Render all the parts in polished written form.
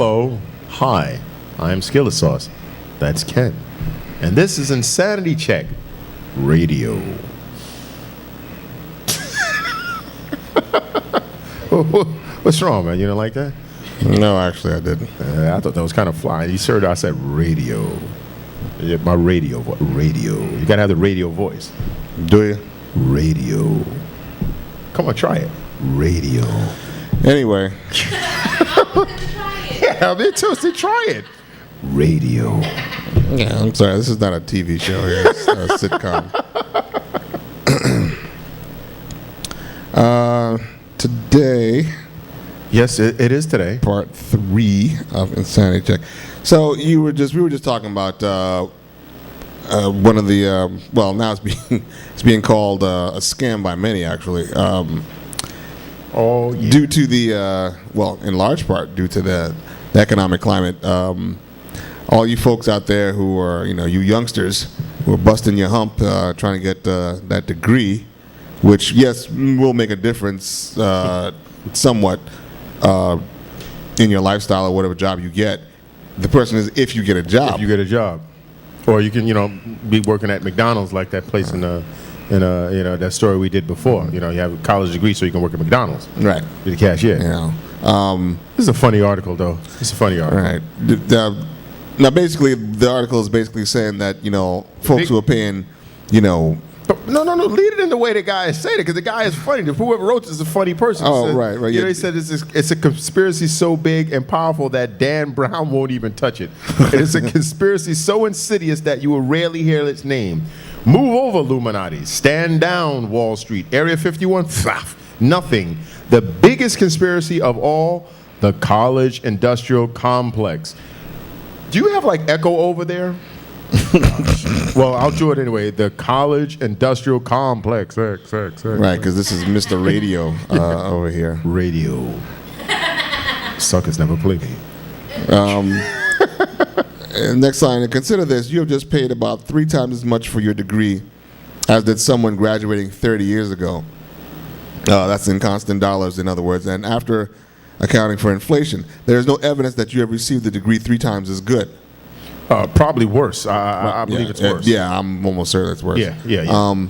Hello. Hi. I'm Skillet Sauce. That's Ken. And this is Insanity Check Radio. What's wrong, man? You don't like that? No, actually, I didn't. I thought that was kind of fly. You heard I said radio. Yeah, my radio. Radio. You got to have the radio voice. Do you? Radio. Come on, try it. Radio. Anyway. Yeah, I'm interested. Try it. Radio. Yeah, I'm sorry. This is not a TV show here. It's a sitcom. Today. Yes, it is today. Part 3 of Insanity Check. So we were just talking about one of the now it's being called a scam by many, actually. Oh, yeah. Due to the in large part due to the economic climate. All you folks out there who are, you youngsters who are busting your hump trying to get that degree, which, yes, will make a difference somewhat in your lifestyle or whatever job you get. The person is if you get a job. If you get a job. Or you can, be working at McDonald's like that place in that story we did before. You have a college degree so you can work at McDonald's. Right. Be the cashier. This is a funny article, though. It's a funny article. Right. Now, basically, the article is basically saying that, folks who are paying, No, lead it in the way the guy is saying it, because the guy is funny. Whoever wrote this is a funny person. Oh, right. Yeah. He said it's a conspiracy so big and powerful that Dan Brown won't even touch it. It is a conspiracy so insidious that you will rarely hear its name. Move over, Illuminati. Stand down, Wall Street. Area 51, nothing. The biggest conspiracy of all, the college industrial complex. Do you have echo over there? Well, I'll do it anyway. The college industrial complex. Right, because this is Mr. Radio over here. Radio. Suckers never play me. Next line, and consider this. You have just paid about 3 times as much for your degree as did someone graduating 30 years ago. That's in constant dollars, in other words. And after accounting for inflation, there is no evidence that you have received the degree 3 times as good. Probably worse. I believe it's worse. Yeah, I'm almost certain it's worse. Yeah.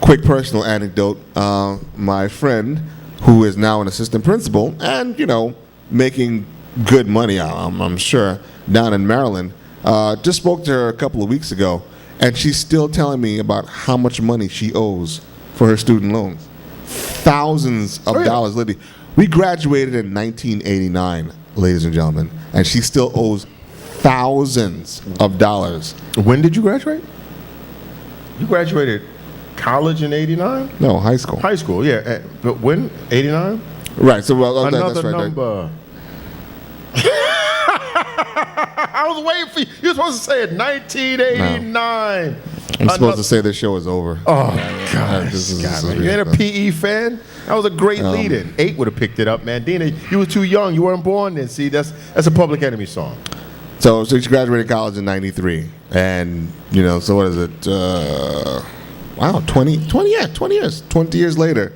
Quick personal anecdote. My friend, who is now an assistant principal and, making good money, I'm sure, down in Maryland, just spoke to her a couple of weeks ago, and she's still telling me about how much money she owes for her student loans. Thousands of dollars, literally. We graduated in 1989, ladies and gentlemen, and she still owes thousands of dollars. When did you graduate? You graduated college in 89? No, high school. High school, yeah. But when? 89? Right, so another that's right, number. I was waiting for you. You were supposed to say it 1989. No. I'm supposed to say this show is over. Oh, God. You ain't a PE fan? That was a great lead-in. 8 would have picked it up, man. Dina, you were too young. You weren't born then. See, that's a Public Enemy song. So she graduated college in 93. And, so what is it? 20 years. 20 years later.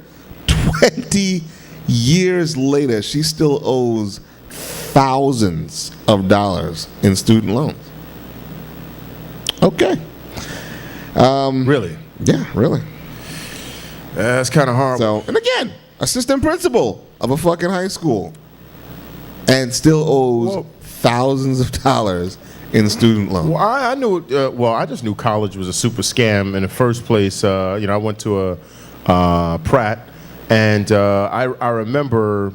20 years later, she still owes thousands of dollars in student loans. Okay. Really? Yeah, really. That's kind of horrible. So, and again, assistant principal of a fucking high school, and still owes thousands of dollars in student loans. Well, I knew. I just knew college was a super scam in the first place. I went to a Pratt, and I remember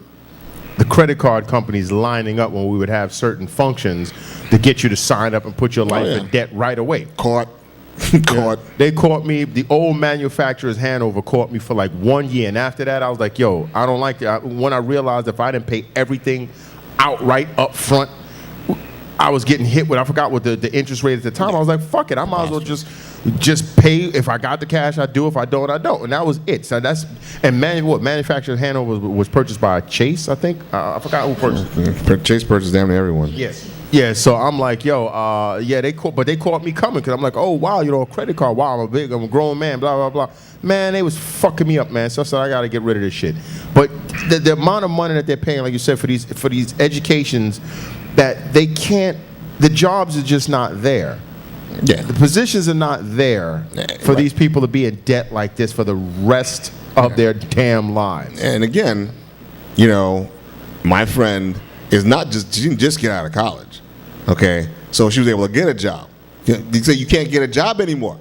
the credit card companies lining up when we would have certain functions to get you to sign up and put your life in debt right away. Caught. They caught me. The old manufacturer's Hanover caught me for 1 year, and after that, I was like, "Yo, I don't like that." When I realized if I didn't pay everything outright up front, I was getting hit with. I forgot what the interest rate at the time. I was like, "Fuck it, I might as well just pay. If I got the cash, I do. If I don't, I don't." And that was it. So manufacturer's Hanover was purchased by Chase, I think. I forgot who purchased it. Chase purchased damn near everyone. Yes. Yeah, so I'm like, yo, they caught me coming because I'm like, oh wow, a credit card. Wow, I'm a grown man. Blah blah blah. Man, they was fucking me up, man. So I said I got to get rid of this shit. But the amount of money that they're paying, like you said, for these educations, that they can't. The jobs are just not there. Yeah. The positions are not there for these people to be in debt like this for the rest of their damn lives. And again, you know, my friend is she didn't just get out of college, okay? So she was able to get a job. You say you can't get a job anymore,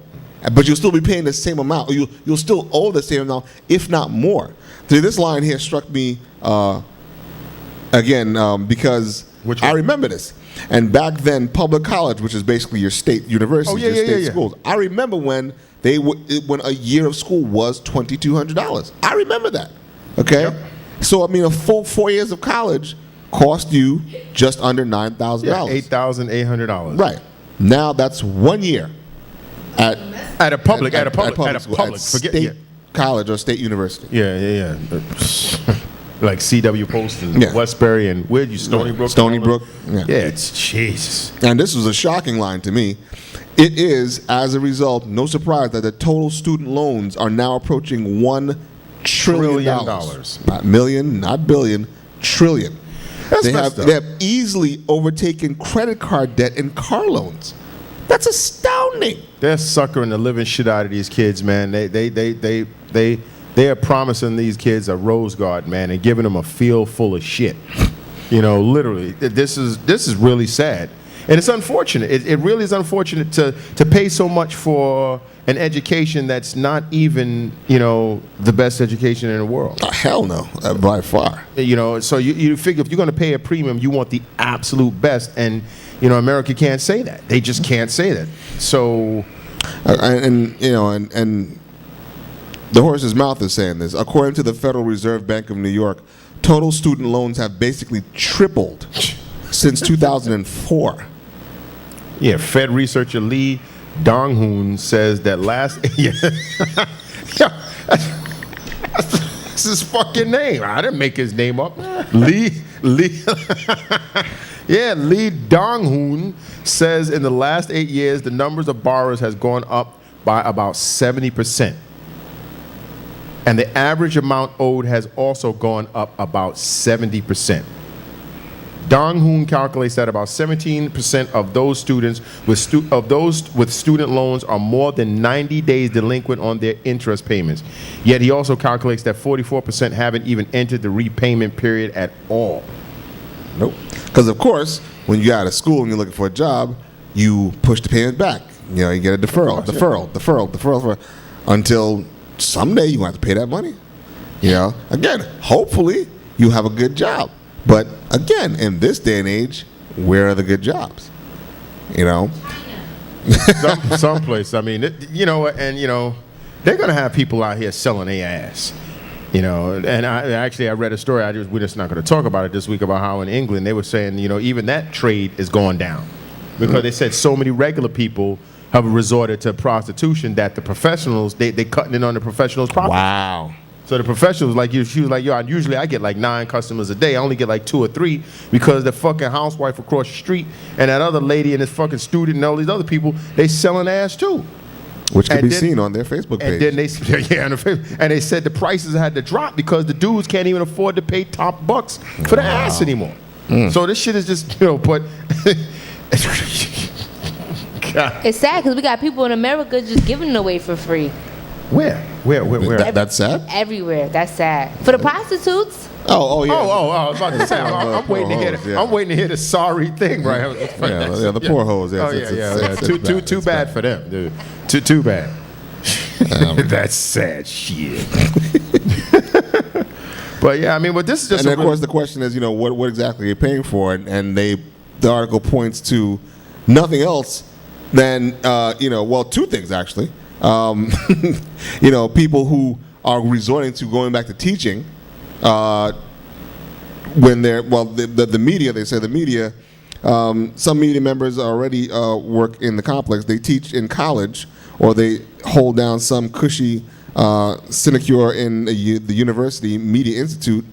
but you'll still be paying the same amount. Or you'll still owe the same amount, if not more. So this line here struck me again because I remember this. And back then, public college, which is basically your state university, your state schools. I remember when when a year of school was $2,200. I remember that. Okay, so I mean, a full 4 years of college cost you just under $9,000. $8,800. Right now, that's 1 year at a public Forget college or state university. Yeah. Like C.W. Poston, Westbury, and where'd you, Stony Brook? Stony Brook. Yeah, it's Jesus. And this was a shocking line to me. It is, as a result, no surprise that the total student loans are now approaching $1 trillion. Not million, not billion, trillion. They have easily overtaken credit card debt and car loans. That's astounding. They're suckering the living shit out of these kids, man. They are promising these kids a rose garden, man, and giving them a field full of shit. You know, literally. This is really sad. And it's unfortunate. It really is unfortunate to pay so much for an education that's not even, you know, the best education in the world. Hell no, by far. You know, so you figure if you're going to pay a premium, you want the absolute best. And, you know, America can't say that. They just can't say that. So... And the horse's mouth is saying this. According to the Federal Reserve Bank of New York, total student loans have basically tripled since 2004. Yeah, Fed researcher Lee Dong-hoon says that that's his fucking name. I didn't make his name up. Lee Dong-hoon says in the last 8 years, the numbers of borrowers has gone up by about 70%. And the average amount owed has also gone up about 70%. Dong-hoon calculates that about 17% of those students with student loans are more than 90 days delinquent on their interest payments. Yet he also calculates that 44% haven't even entered the repayment period at all. Nope. Because of course, when you get out of school and you're looking for a job, you push the payment back. You know, you get a deferral until someday you have to pay that money. You know, again, hopefully you have a good job. But again, in this day and age, where are the good jobs? You know, someplace. I mean, you know, and you know, they're gonna have people out here selling their ass. You know, and I read a story. We're just not going to talk about it this week about how in England they were saying, you know, even that trade is going down because they said so many regular people have resorted to prostitution that the professionals they cutting in on the professionals' profits. Wow. So the professionals she was like, yo, usually I get like 9 customers a day. I only get like 2 or 3 because the fucking housewife across the street and that other lady and this fucking student and all these other people, they selling ass too. Which can be seen on their Facebook page. And then they said the prices had to drop because the dudes can't even afford to pay top bucks for the ass anymore. So this shit is just, you know, but God. It's sad because we got people in America just giving it away for free. Where? That's sad? Everywhere. That's sad. For the prostitutes. Oh, yeah. I was about to say, I'm waiting to hear I'm waiting to hear the sorry thing, right? The poor hoes. Too bad for them, dude. Too bad. That's sad shit. But yeah, I mean, but this is just. And of course, the question is, you know, what exactly are you paying for? And the article points to nothing else than, you know, well, 2 things actually. You know, people who are resorting to going back to teaching. When they're the media, they say the media, some media members already work in the complex. They teach in college, or they hold down some cushy sinecure in the university, media institute,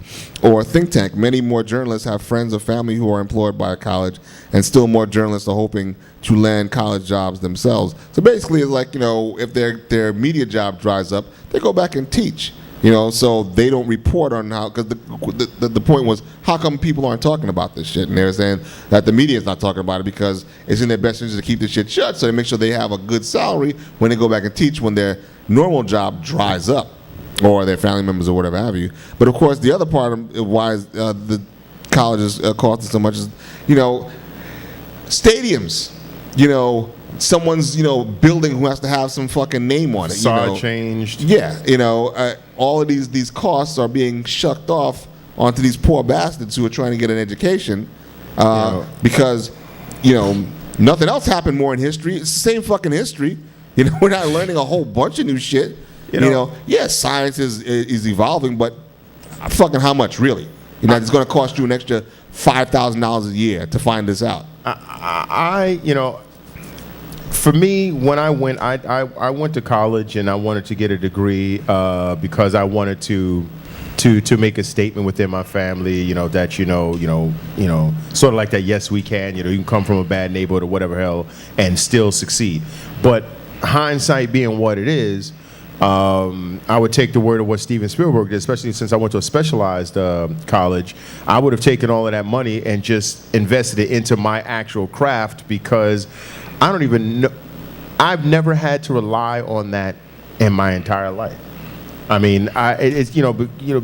or think tank. Many more journalists have friends or family who are employed by a college, and still more journalists are hoping to land college jobs themselves. So basically, it's like, you know, if their media job dries up, they go back and teach. You know, so they don't report on how, because the point was, how come people aren't talking about this shit? And they're saying that the media is not talking about it because it's in their best interest to keep this shit shut, so they make sure they have a good salary when they go back and teach when their normal job dries up, or their family members or whatever have you. But of course, the other part of why the colleges costing so much is, you know, stadiums. You know, someone's, you know, building who has to have some fucking name on it. Facade changed. Yeah, you know, all of these costs are being shucked off onto these poor bastards who are trying to get an education because, you know, nothing else happened more in history. It's the same fucking history. You know, we're not learning a whole bunch of new shit. You know, yes, science is evolving, but fucking how much really? You know, it's going to cost you an extra $5,000 a year to find this out. You know, for me, when I went to college and I wanted to get a degree because I wanted to make a statement within my family, you know, that you know, sort of like that. Yes, we can. You know, you can come from a bad neighborhood or whatever hell and still succeed. But hindsight being what it is, I would take the word of what Steven Spielberg did, especially since I went to a specialized college. I would have taken all of that money and just invested it into my actual craft, because I don't even know. I've never had to rely on that in my entire life. I mean, it's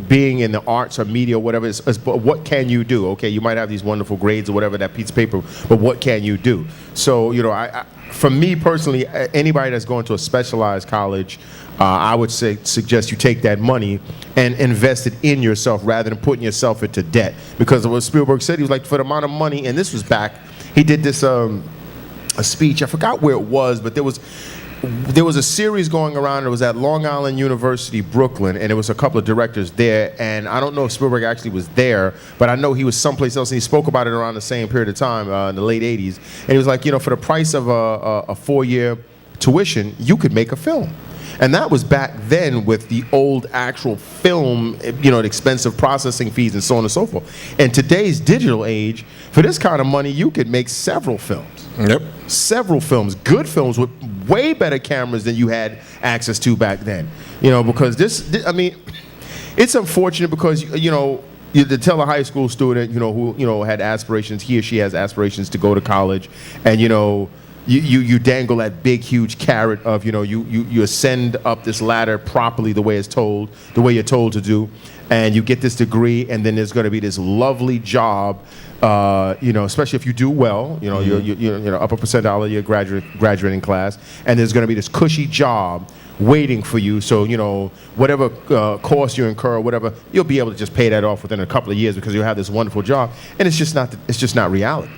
being in the arts or media or whatever. But what can you do? Okay, you might have these wonderful grades or whatever, that piece of paper, but what can you do? So, you know, for me personally, anybody that's going to a specialized college, I would suggest you take that money and invest it in yourself rather than putting yourself into debt. Because of what Spielberg said, he was like, for the amount of money, and this was back, he did this a speech. I forgot where it was, but there was a series going around. It was at Long Island University, Brooklyn, and there was a couple of directors there. And I don't know if Spielberg actually was there, but I know he was someplace else, and he spoke about it around the same period of time, in the late 80s. And he was like, you know, for the price of a 4-year tuition, you could make a film. And that was back then with the old actual film, you know, the expensive processing fees and so on and so forth. In today's digital age, for this kind of money, you could make several films. Yep. Several films, good films with way better cameras than you had access to back then. You know, because this I mean, it's unfortunate because, you know, you to tell a high school student, you know, who, you know, had aspirations, he or she has aspirations to go to college, and, you know, you dangle that big, huge carrot of, you know, you ascend up this ladder properly the way it's told, the way you're told to do, and you get this degree, and then there's going to be this lovely job, you know, especially if you do well, you know, you're upper percentile of your graduating class, and there's going to be this cushy job waiting for you. So, you know, whatever cost you incur, whatever, you'll be able to just pay that off within a couple of years because you'll have this wonderful job, and it's just not reality.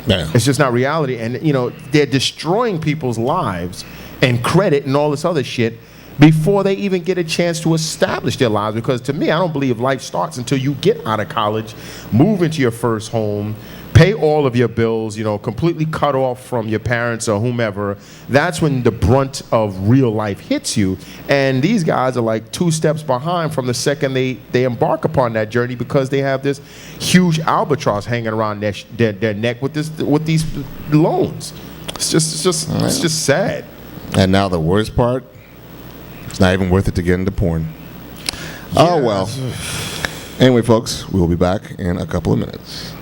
Yeah. It's just not reality. And, you know, they're destroying people's lives and credit and all this other shit before they even get a chance to establish their lives. Because to me, I don't believe life starts until you get out of college, move into your first home, pay all of your bills, you know, completely cut off from your parents or whomever. That's when the brunt of real life hits you. And these guys are like 2 steps behind from the second they embark upon that journey, because they have this huge albatross hanging around their neck with these loans. It's just sad. And now the worst part, it's not even worth it to get into porn. Yeah. Oh, well. Anyway, folks, we'll be back in a couple of minutes.